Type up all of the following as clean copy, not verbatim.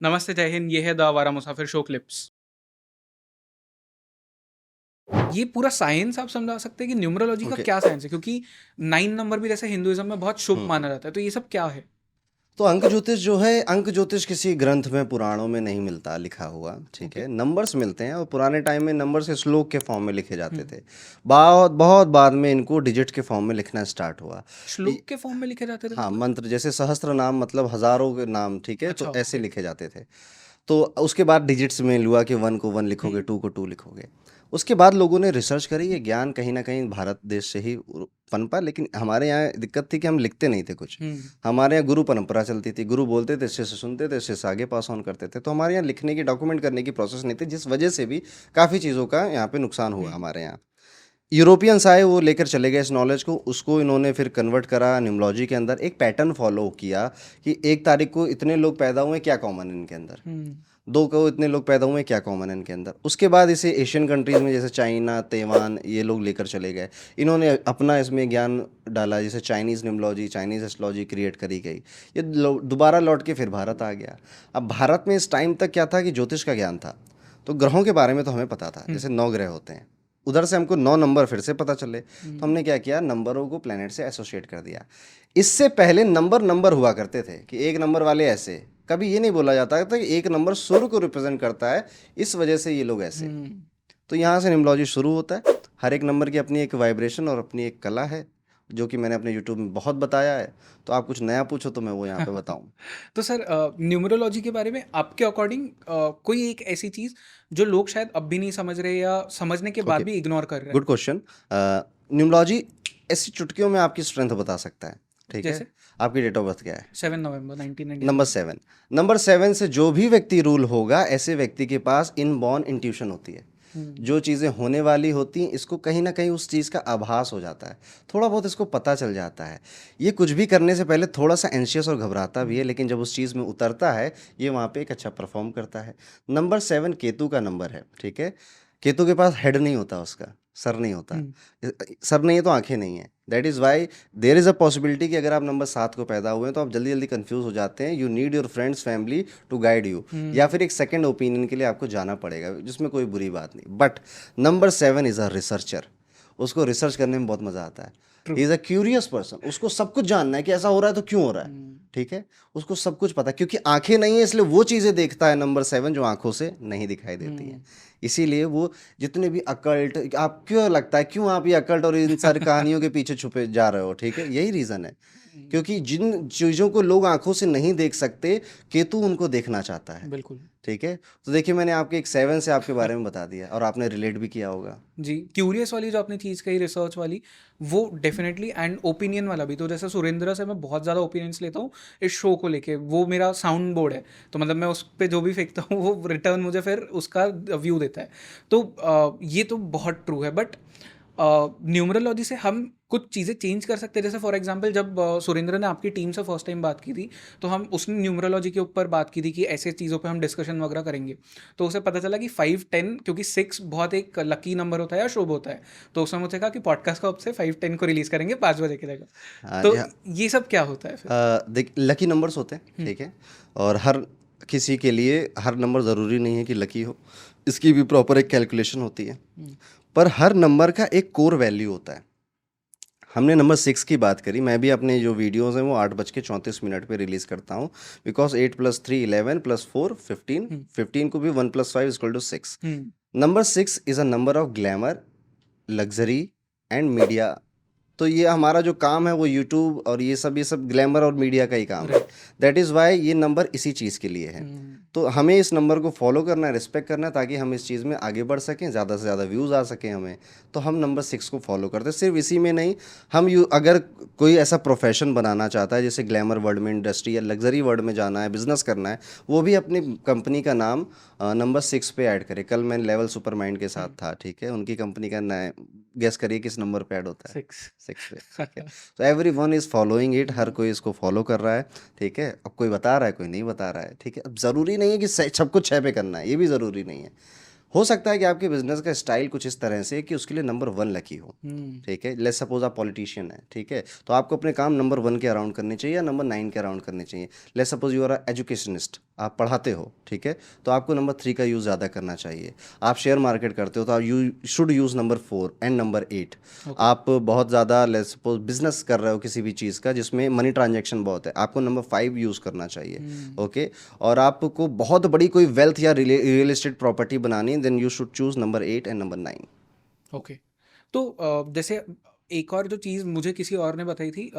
नमस्ते, जय हिंद, ये है द आवारा मुसाफिर शो क्लिप्स। ये पूरा साइंस आप समझा सकते हैं कि न्यूमरोलॉजी का ओके। क्या साइंस है? क्योंकि 9 नंबर भी जैसे हिंदुइज़्म में बहुत शुभ हुँ, हुँ। माना जाता है, तो ये सब क्या है? तो अंक ज्योतिष जो है, अंक ज्योतिष किसी ग्रंथ में, पुराणों में नहीं मिलता लिखा हुआ, ठीक ओके। है? नंबर्स मिलते हैं और पुराने टाइम में नंबर्स श्लोक के फॉर्म में लिखे हुँ। जाते थे। बहुत बहुत बाद में इनको डिजिट के फॉर्म में लिखना स्टार्ट हुआ। इ श्लोक के फॉर्म में लिखे जाते थे हाँ, मतलब? मंत्र जैसे सहस्त्र नाम मतलब हज़ारों के नाम, ठीक है? अच्छा, तो ऐसे ओके। लिखे जाते थे। तो उसके बाद डिजिट्स में हुआ कि 1 को 1 हुँ, लिखोगे, 2 को 2 लिखोगे। उसके बाद लोगों ने रिसर्च करी, ये ज्ञान कहीं न कहीं भारत देश से ही पनपा, लेकिन हमारे यहाँ दिक्कत थी कि हम लिखते नहीं थे कुछ। हुँ, हमारे यहाँ गुरु परंपरा चलती थी, गुरु बोलते थे, शिष्य सुनते थे, शिष्य आगे पास ऑन करते थे। तो हमारे यहाँ लिखने की, डॉक्यूमेंट करने की प्रोसेस नहीं थी, जिस वजह से भी काफ़ी चीज़ों का यहाँ पे नुकसान हुआ हुँ, हमारे यहाँ। यूरोपियंस आए, वो लेकर चले गए इस नॉलेज को, उसको इन्होंने फिर कन्वर्ट करा न्यूमरोलॉजी के अंदर, एक पैटर्न फॉलो किया कि 1 तारीख को इतने लोग पैदा हुए, क्या कॉमन है इनके अंदर? हुँ, 2 को इतने लोग पैदा हुए, क्या कॉमन है इनके अंदर? उसके बाद इसे एशियन कंट्रीज़ में जैसे चाइना, ताइवान ये लोग लेकर चले गए। इन्होंने अपना इसमें ज्ञान डाला, जैसे Chinese numerology, Chinese astrology create करी गई। ये दोबारा लौट के फिर भारत आ गया। अब भारत में इस टाइम तक क्या था कि ज्योतिष का ज्ञान था। तो ग्रहों के बारे में तो हमें पता था, हुँ, जैसे 9 ग्रह होते हैं। उधर से हमको 9 नंबर फिर से पता चले, तो हुँ, हमने क्या किया, नंबरों को प्लैनेट से एसोसिएट कर दिया। इससे पहले नंबर नंबर हुआ करते थे कि एक नंबर वाले ऐसे, कभी ये नहीं बोला जाता था कि एक नंबर सूर्य को रिप्रेजेंट करता है, इस वजह से ये लोग ऐसे। हुँ। तो यहाँ से न्यूमरोलॉजी शुरू होता है। हर एक नंबर की अपनी एक वाइब्रेशन और अपनी एक कला है, जो कि मैंने अपने यूट्यूब में बहुत बताया है। तो आप कुछ नया पूछो तो मैं वो यहाँ पे बताऊँ। तो सर न्यूमरोलॉजी के बारे में आपके अकॉर्डिंग कोई एक ऐसी चीज़ जो लोग शायद अब भी नहीं समझ रहे या समझने के बाद ओके, भी इग्नोर कर रहे हैं? Good question. न्यूमरोलॉजी ऐसी चुटकियों में आपकी स्ट्रेंथ बता सकता है, ठीक है? जैसे आपकी डेट ऑफ बर्थ क्या है? 7 नवंबर नंबर 1997। 7। नंबर 7 से जो भी व्यक्ति रूल होगा, ऐसे व्यक्ति के पास इनबॉर्न इंट्यूशन होती है। हुँ, जो चीज़ें होने वाली होती हैं, इसको कहीं न कहीं उस चीज़ का आभास हो जाता है। थोड़ा बहुत इसको पता चल जाता है। ये कुछ भी करने से पहले थोड़ा-सा एंग्ज़ियस और घबराता भी हुँ, है, लेकिन जब उस चीज़ में उतरता है, ये वहाँ पे एक अच्छा परफ़ॉर्म करता है। नंबर 7 केतु का नंबर है, ठीक है? केतु के पास हेड नहीं होता उसका, सर नहीं होता। हुँ, सर नहीं है तो आँखें नहीं हैं। That is why there is a possibility कि अगर आप नंबर 7 को पैदा हुए हैं, तो आप जल्दी-जल्दी कन्फ्यूज़ हो जाते हैं। You need your friends, family to guide you, या हुँ, फिर एक सेकंड ओपिनियन के लिए आपको जाना पड़ेगा, जिसमें कोई बुरी बात नहीं। But number 7 is a researcher. उसको रिसर्च करने में बहुत मज़ा आता है। True. He is a curious person. उसको सब कुछ जानना है कि ऐसा हो रहा है तो क्यों हो रहा है, हुँ, ठीक है? उसको सब कुछ पता है, क्योंकि आँखें नहीं है, इसलिए वो चीज़ें देखता है नंबर 7 जो आँखों से नहीं दिखाई देती हैं। हुँ। इसीलिए वो जितने भी अकल्ट, आप क्यों लगता है, क्यों आप ये अकल्ट और इन सारी कहानियों के पीछे छुपे जा रहे हो, ठीक है? यही रीज़न है। हुँ, क्योंकि जिन चीज़ों को लोग आँखों से नहीं देख सकते, केतु उनको देखना चाहता है, बिल्कुल। ठीक है? तो देखिए, मैंने आपके एक 7 से आपके बारे में बता दिया और आपने रिलेट भी किया होगा। जी, क्यूरियस वाली जो आपने चीज़ कही रिसर्च वाली, वो डेफ़िनेटली एंड ओपिनियन वाला भी। तो जैसे सुरेंद्र से मैं बहुत ज़्यादा ओपिनियंस लेता हूँ इस शो को लेके, वो मेरा साउंड बोर्ड है। तो मतलब मैं उस पे जो भी फेंकता हूँ वो रिटर्न मुझे फिर उसका व्यू देता है। तो ये तो बहुत ट्रू है बट न्यूमरोलॉजी से हम कुछ चीज़ें चेंज कर सकते हैं। जैसे फॉर एग्जांपल जब सुरेंद्र ने आपकी टीम से फर्स्ट टाइम बात की थी, तो हम उसने न्यूमरोलॉजी के ऊपर बात की थी कि ऐसे चीज़ों पे हम डिस्कशन वगैरह करेंगे। तो उसे पता चला कि 5, 10 क्योंकि 6 बहुत एक लकी नंबर होता है या शुभ होता है। तो उसने मुझे कहा कि पॉडकास्ट को अब से 5, 10 को रिलीज़ करेंगे 5 बजे की जगह। तो या ये सब क्या होता है फिर? देख, लकी नंबर्स होते हैं, हुँ, ठीक है? और हर किसी के लिए हर नंबर ज़रूरी नहीं है कि लकी हो। इसकी भी प्रॉपर एक कैलकुलेशन होती है। हुँ, पर हर नंबर का एक कोर वैल्यू होता है। हमने नंबर 6 की बात करी, मैं भी अपने जो वीडियोज़ हैं वो 8:34 पे रिलीज़ करता हूँ, बिकॉज़ 8 + 3 11 + 4 15, हुँ, 15 को भी 1 + 5 = 6। हुँ, number 6 is a number of glamour, luxury and media. तो ये हमारा जो काम है वो यूट्यूब और ये सब ग्लैमर और मीडिया का ही काम है। राइट। दैट इज़ व्हाई ये नंबर इसी चीज़ के लिए है। हुँ, तो हमें इस नंबर को फॉलो करना है, रिस्पेक्ट करना है, ताकि हम इस चीज़ में आगे बढ़ सकें, ज़्यादा से ज़्यादा व्यूज़ आ सकें हमें। तो हम नंबर 6 को फॉलो करते हैं। सिर्फ इसी में नहीं, हम अगर कोई ऐसा प्रोफेशन बनाना चाहता है, जैसे ग्लैमर वर्ल्ड में, इंडस्ट्री या लग्जरी वर्ल्ड में जाना है, बिजनेस करना है, वो भी अपनी कंपनी का नाम नंबर 6 पे ऐड करे। कल मैं लेवल सुपर माइंड के साथ हुँ, था, ठीक है? उनकी कंपनी का गेस करिए किस नंबर पे ऐड होता है? 6। 6 पे, ठीक है? तो एवरीवन इज़ फॉलोइंग इट, हर हुँ, कोई इसको फॉलो कर रहा है, ठीक है? अब कोई बता रहा है, कोई नहीं बता रहा है, ठीक है? अब ज़रूरी नहीं है कि सबको 6 पे करना है, ये भी ज़रूरी नहीं है। हो सकता है कि आपके बिजनेस का स्टाइल कुछ इस तरह से कि उसके लिए नंबर 1 लकी हो, ठीक है। लेट्स सपोज आप पॉलिटिशियन है, ठीक है, तो आपको अपने काम नंबर 1 के अराउंड करने चाहिए या नंबर 9 के अराउंड करने चाहिए। Let's suppose you are educationist, आप पढ़ाते हो, ठीक है, तो आपको नंबर 3 का यूज़ ज़्यादा करना चाहिए। आप शेयर मार्केट करते हो तो आप you should use number 4 and number 8। आप बहुत ज़्यादा लेट्स सपोज बिजनेस कर रहे हो किसी भी चीज़ का जिसमें मनी ट्रांजैक्शन बहुत है, आपको नंबर 5 यूज़ करना चाहिए, ओके। और आपको बहुत बड़ी कोई वेल्थ या रियल एस्टेट प्रॉपर्टी बनानी है, then you should choose number 8 and number 9। Okay. तो जैसे एक और जो चीज़ मुझे किसी और ने बताई थी,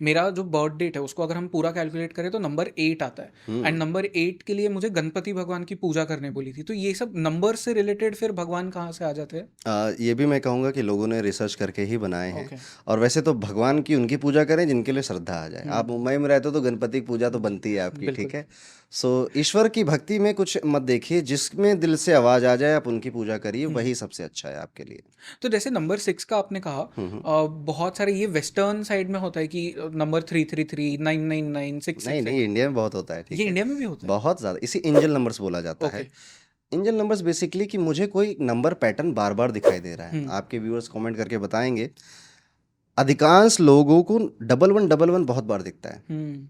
मेरा जो बर्थ डेट है उसको अगर हम पूरा कैलकुलेट करें तो नंबर 8 आता है, एंड नंबर 8 के लिए मुझे गणपति भगवान की पूजा करने बोली थी। तो ये सब नंबर से रिलेटेड फिर भगवान कहाँ से आ जाते हैं? ये भी मैं कहूँगा कि लोगों ने रिसर्च करके ही बनाए हैं। ओके। और वैसे तो भगवान की उनकी पूजा करें जिनके लिए श्रद्धा आ जाए। आप मुंबई में रहते हो तो गणपति की पूजा तो बनती है आपकी, बिल्कुल। ठीक है। सो ईश्वर की भक्ति में कुछ मत देखिए, जिसमें दिल से आवाज़ आ जाए आप उनकी पूजा करिए, वही सबसे अच्छा है आपके लिए। तो जैसे नंबर 6 का आपने कहा, बहुत सारे ये वेस्टर्न साइड में होता है कि नंबर 333, 999, सिक्स नहीं सिक्स नहीं, इंडिया में बहुत होता है, ठीक ये है। इंडिया में भी होता है? बहुत ज़्यादा, इसी एंजल नंबर्स बोला जाता है। ओके। एंजल नंबर्स बेसिकली कि मुझे कोई नंबर पैटर्न बार बार दिखाई दे रहा है। हम्म। आपके व्यूअर्स कमेंट करके बताएंगे, अधिकांश लोगों को डबल वन बहुत बार दिखता है। हम्म।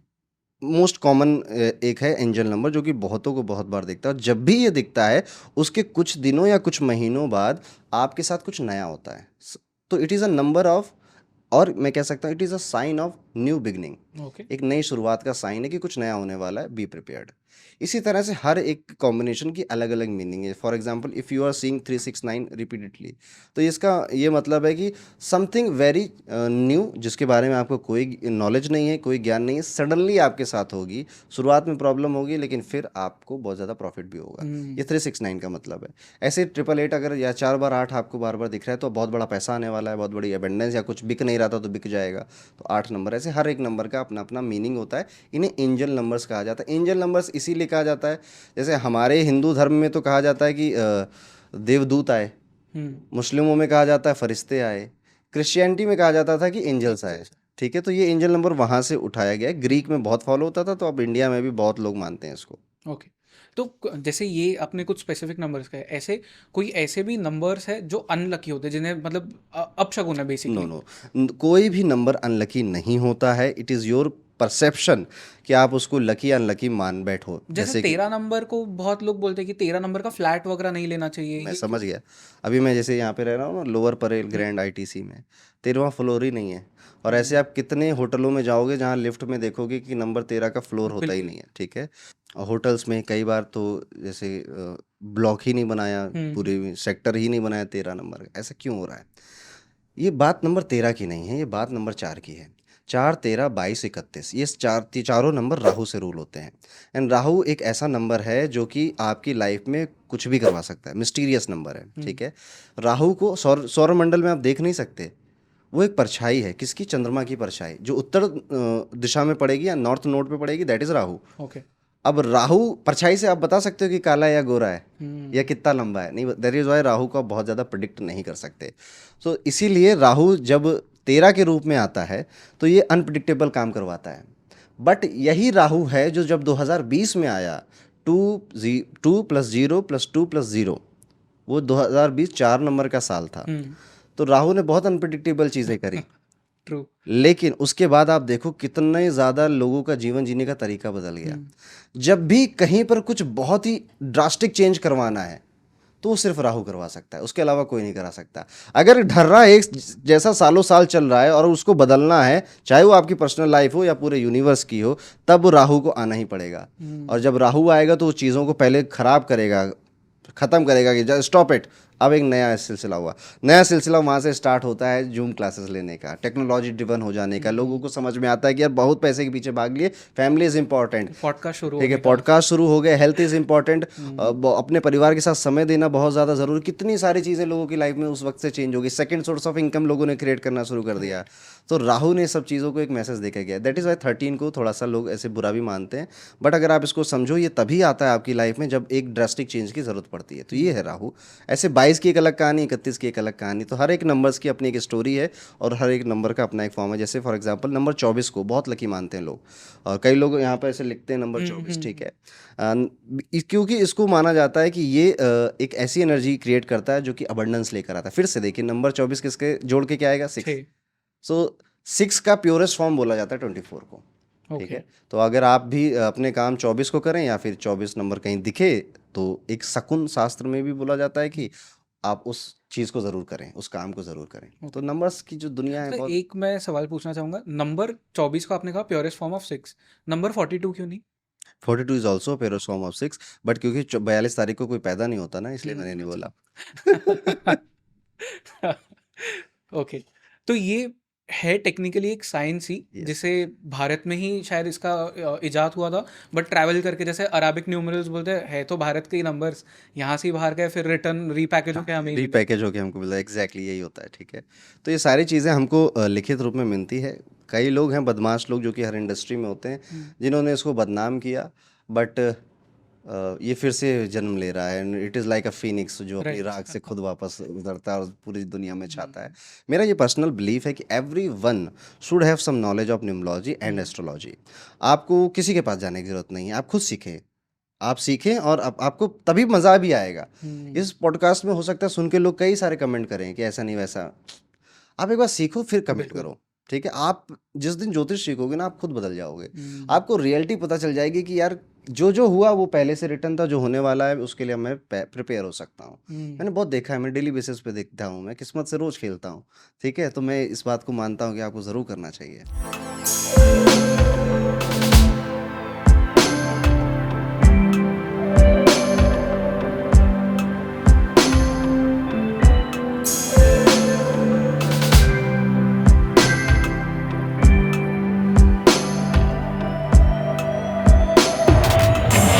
मोस्ट कॉमन एक है एंजल नंबर, जो कि बहुतों को बहुत बार दिखता है। और जब भी ये दिखता है उसके कुछ दिनों या कुछ महीनों बाद आपके साथ कुछ नया होता है। तो it is a number of, और मैं कह सकता हूँ it is a sign of new beginning. Okay. एक नई शुरुआत का साइन है कि कुछ नया होने वाला है, बी प्रिपेयर्ड। इसी तरह से हर एक कॉम्बिनेशन की अलग अलग मीनिंग है। For example if you are seeing 369 repeatedly, तो इसका ये मतलब है कि समथिंग वेरी न्यू, जिसके बारे में आपको कोई नॉलेज नहीं है, कोई ज्ञान नहीं है, सडनली आपके साथ होगी। शुरुआत में प्रॉब्लम होगी लेकिन फिर आपको बहुत ज़्यादा प्रॉफिट भी होगा। ये 369 का मतलब है। ऐसे 888 अगर या 4 बार 8 आपको बार बार दिख रहा है तो बहुत बड़ा पैसा आने वाला है, बहुत बड़ी अबेंडेंस, या कुछ बिक नहीं रहा था तो बिक जाएगा। तो 8 नंबर, ऐसे हर एक नंबर का अपना अपना मीनिंग होता है। इन्हें एंजल नंबर्स कहा जाता है। एंजल नंबर्स इसीलिए कहा जाता है, जैसे हमारे हिंदू धर्म में तो कहा जाता है कि देवदूत आए, मुस्लिमों में कहा जाता है फरिश्ते आए, क्रिश्चियनिटी में कहा जाता था कि एंजल्स आए, ठीक है। तो ये एंजल नंबर वहाँ से उठाया गया है। ग्रीक में बहुत फॉलो होता था, तो अब इंडिया में भी बहुत लोग मानते हैं इसको। ओके। तो जैसे ये आपने कुछ स्पेसिफिक नंबर्स का है, ऐसे कोई ऐसे भी नंबर्स है जो अनलकी होते हैं, जिन्हें मतलब अपशगुन है नो बेसिकली? नो, कोई भी नंबर अनलकी नहीं होता है। इट इज़ योर परसेप्शन कि आप उसको लकी अनलकी मान बैठो। जैसे जैसे कि 13 नंबर को बहुत लोग बोलते हैं कि 13 नंबर का फ्लैट वगैरह नहीं लेना चाहिए, मैं ये समझ क्यों? गया। अभी मैं जैसे यहाँ पे रह रहा हूँ ना, लोअर परेल ग्रैंड आईटीसी में 13वां फ्लोर ही नहीं है। और ऐसे आप कितने होटलों में जाओगे जहाँ लिफ्ट में देखोगे कि नंबर 13 का फ्लोर होता ही बिल्कुल। नहीं है, ठीक है। और होटल्स में कई बार तो जैसे ब्लॉक ही नहीं बनाया, पूरे सेक्टर ही नहीं बनाया 13 नंबर का। ऐसा क्यों हो रहा है? ये बात नंबर 13 की नहीं है, ये बात नंबर 4 की है। 4, 13, 22, 31, ये चारों नंबर राहु से रूल होते हैं। एंड राहु एक ऐसा नंबर है जो कि आपकी लाइफ में कुछ भी करवा सकता है, मिस्टीरियस नंबर है, ठीक है। राहु को सौरमंडल में आप देख नहीं सकते। वो एक परछाई है, किसकी? चंद्रमा की परछाई, जो उत्तर दिशा में पड़ेगी या नॉर्थ नोड पे पड़ेगी, दैट इज राहु। ओके। अब राहु परछाई से आप बता सकते हो कि काला है या गोरा है, या कितना लंबा है? नहीं, दैट इज वाई राहु को आप बहुत ज़्यादा प्रिडिक्ट नहीं कर सकते। सो इसीलिए राहु जब 13 के रूप में आता है तो ये अनप्रिडिक्टेबल काम करवाता है। बट यही राहु है जो जब 2020 में आया, 2+0+2+0, वो 2020 4 नंबर का साल था। तो राहु ने बहुत अनप्रिडिक्टेबल चीज़ें करी। ट्रू। लेकिन उसके बाद आप देखो कितने ज़्यादा लोगों का जीवन जीने का तरीका बदल गया। जब भी कहीं पर कुछ बहुत ही ड्रास्टिक चेंज करवाना है तो वो सिर्फ राहु करवा सकता है, उसके अलावा कोई नहीं करा सकता। अगर ढर्रा एक जैसा सालों साल चल रहा है और उसको बदलना है, चाहे वो आपकी पर्सनल लाइफ हो या पूरे यूनिवर्स की हो, तब राहु को आना ही पड़ेगा। और जब राहु आएगा तो वो चीज़ों को पहले खराब करेगा, ख़त्म करेगा कि स्टॉप इट। अब एक नया सिलसिला हुआ, नया सिलसिला वहाँ से स्टार्ट होता है जूम क्लासेस लेने का, टेक्नोलॉजी ड्रिवन हो जाने का। लोगों को समझ में आता है कि यार बहुत पैसे के पीछे भाग लिए, फैमिली इज़ इंपॉर्टेंट, पॉडकास्ट शुरू ठीक है, होने का। पॉडकास्ट शुरू हो गए, हेल्थ इज़ इंपॉर्टेंट, अपने परिवार के साथ समय देना बहुत ज़्यादा ज़रूरी। कितनी सारी चीज़ें लोगों की लाइफ में उस वक्त से चेंज हो गई। सेकंड सोर्स ऑफ इनकम लोगों ने क्रिएट करना शुरू कर दिया। तो राहु ने सब चीज़ों को एक मैसेज देकर गया। दैट इज़ वाई 13 को थोड़ा सा लोग ऐसे बुरा भी मानते हैं। बट अगर आप इसको समझो, ये तभी आता है आपकी लाइफ में जब एक ड्रास्टिक चेंज की ज़रूरत पड़ती है। तो ये है राहु। ऐसे 22 की एक अलग कहानी, 31 की एक अलग कहानी। तो हर एक नंबर्स की अपनी एक स्टोरी है और हर एक नंबर का अपना एक फॉर्म है। जैसे फॉर एग्जांपल नंबर 24 को बहुत लकी मानते हैं लोग, और कई लोग यहाँ पर ऐसे लिखते हैं नंबर 24, ठीक है। क्योंकि इसको माना जाता है कि ये एक ऐसी एनर्जी क्रिएट करता है जो कि अबंडेंस लेकर आता है। फिर से देखिए नंबर 24 किसके जोड़ के क्या आएगा? 6। 6। सो 6 का प्योरेस्ट फॉर्म बोला जाता है 24 को, ठीक ओके। है। तो अगर आप भी अपने काम 24 को करें या फिर 24 नंबर कहीं दिखे, तो एक शकुन शास्त्र में भी बोला जाता है कि आप उस चीज़ को ज़रूर करें, उस काम को ज़रूर करें। तो ओके। नंबर्स की जो दुनिया है तो बहुत। एक मैं सवाल पूछना चाहूँगा, नंबर 24 को आपने कहा प्योरेस्ट फॉर्म ऑफ 6, नंबर 42 क्यों नहीं? 42 is also purest form of 6, but क्योंकि 42 तारीख को कोई पैदा नहीं होता ना, इसलिए मैंने नहीं बोला। ओके। तो ये है टेक्निकली एक साइंस ही, यस। जिसे भारत में ही शायद इसका इजाद हुआ था, बट ट्रैवल करके, जैसे अराबिक न्यूमरल्स बोलते हैं, है तो भारत के ही नंबर्स, यहाँ से ही बाहर गए, फिर रिटर्न रीपैकेज होके हमें ही मिले। रीपैकेज होके हमको मिलता है, एग्जैक्टली यही होता है, ठीक है। तो ये सारी चीज़ें हमको लिखित रूप में मिलती है। कई लोग हैं बदमाश लोग जो कि हर इंडस्ट्री में होते हैं, जिन्होंने इसको बदनाम किया, बट ये फिर से जन्म ले रहा है। And it is like a Phoenix जो अपनी राइट। राख से खुद वापस उतरता है और पूरी दुनिया में छाता है। मेरा ये पर्सनल बिलीफ है कि every one should have some knowledge of numerology and astrology. आपको किसी के पास जाने की ज़रूरत नहीं है, आप खुद सीखें। आप सीखें और आपको तभी मज़ा भी आएगा। इस पॉडकास्ट में हो सकता है सुन के लोग कई सारे कमेंट करें कि ऐसा नहीं वैसा। आप एक बार सीखो फिर कमेंट बिल्कुल। करो, ठीक है। आप जिस दिन ज्योतिष सीखोगे ना, आप खुद बदल जाओगे। हम्म। आपको रियलिटी पता चल जाएगी कि यार जो जो हुआ वो पहले से रिटर्न था, जो होने वाला है उसके लिए मैं प्रिपेयर हो सकता हूँ। मैंने बहुत देखा है, मैं डेली बेसिस पे देखता हूँ, मैं किस्मत से रोज़ खेलता हूँ, ठीक है। तो मैं इस बात को मानता हूँ कि आपको ज़रूर करना चाहिए।